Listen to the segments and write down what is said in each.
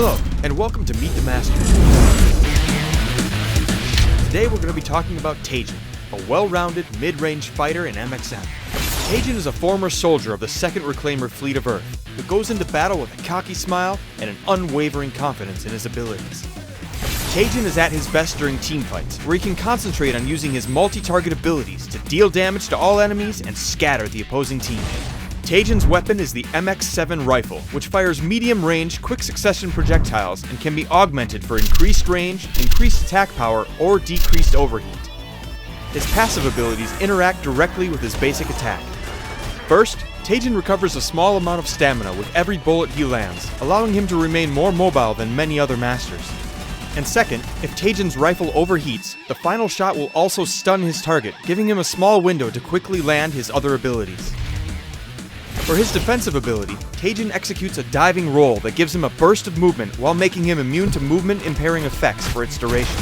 Hello, and welcome to Meet the Master. Today we're going to be talking about Taejin, a well-rounded mid-range fighter in MXM. Taejin is a former soldier of the 2nd Reclaimer Fleet of Earth, who goes into battle with a cocky smile and an unwavering confidence in his abilities. Taejin is at his best during team fights, where he can concentrate on using his multi-target abilities to deal damage to all enemies and scatter the opposing team. Taejin's weapon is the MX-7 rifle, which fires medium-range, quick-succession projectiles and can be augmented for increased range, increased attack power, or decreased overheat. His passive abilities interact directly with his basic attack. First, Taejin recovers a small amount of stamina with every bullet he lands, allowing him to remain more mobile than many other masters. And second, if Taejin's rifle overheats, the final shot will also stun his target, giving him a small window to quickly land his other abilities. For his defensive ability, Taejin executes a diving roll that gives him a burst of movement while making him immune to movement-impairing effects for its duration.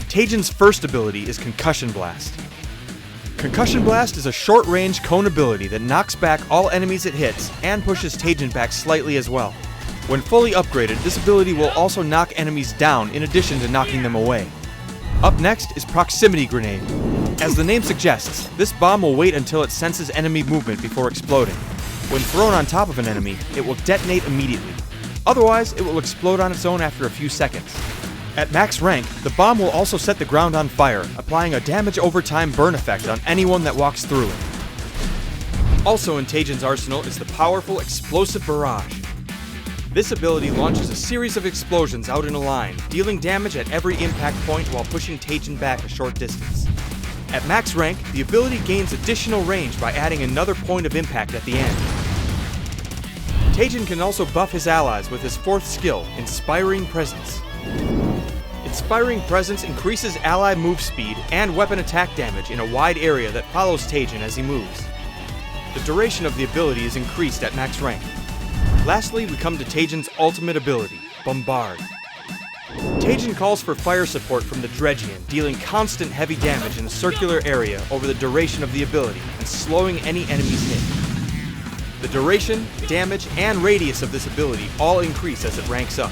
Taejin's first ability is Concussion Blast. Concussion Blast is a short-range cone ability that knocks back all enemies it hits and pushes Taejin back slightly as well. When fully upgraded, this ability will also knock enemies down in addition to knocking them away. Up next is Proximity Grenade. As the name suggests, this bomb will wait until it senses enemy movement before exploding. When thrown on top of an enemy, it will detonate immediately. Otherwise, it will explode on its own after a few seconds. At max rank, the bomb will also set the ground on fire, applying a damage over time burn effect on anyone that walks through it. Also in Taejin's arsenal is the powerful Explosive Barrage. This ability launches a series of explosions out in a line, dealing damage at every impact point while pushing Taejin back a short distance. At max rank, the ability gains additional range by adding another point of impact at the end. Taejin can also buff his allies with his 4th skill, Inspiring Presence. Inspiring Presence increases ally move speed and weapon attack damage in a wide area that follows Taejin as he moves. The duration of the ability is increased at max rank. Lastly, we come to Taejin's ultimate ability, Bombard. Taejin calls for fire support from the Dredgian, dealing constant heavy damage in a circular area over the duration of the ability and slowing any enemy's hit. The duration, damage, and radius of this ability all increase as it ranks up.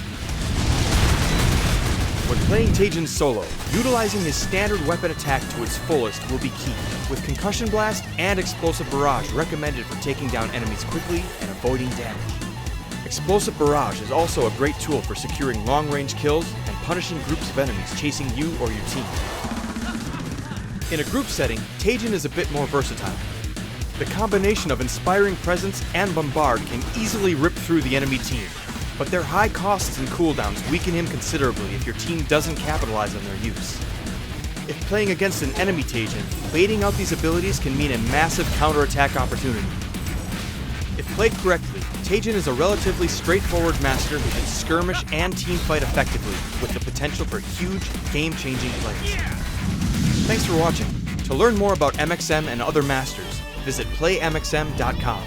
When playing Taejin solo, utilizing his standard weapon attack to its fullest will be key, with Concussion Blast and Explosive Barrage recommended for taking down enemies quickly and avoiding damage. Explosive Barrage is also a great tool for securing long-range kills and punishing groups of enemies chasing you or your team. In a group setting, Taejin is a bit more versatile. The combination of Inspiring Presence and Bombard can easily rip through the enemy team, but their high costs and cooldowns weaken him considerably if your team doesn't capitalize on their use. If playing against an enemy Taejin, baiting out these abilities can mean a massive counterattack opportunity. If played correctly, Taejin is a relatively straightforward master who can skirmish and team fight effectively, with the potential for huge, game-changing plays. Thanks for watching. To learn more about MXM and other masters, visit playmxm.com.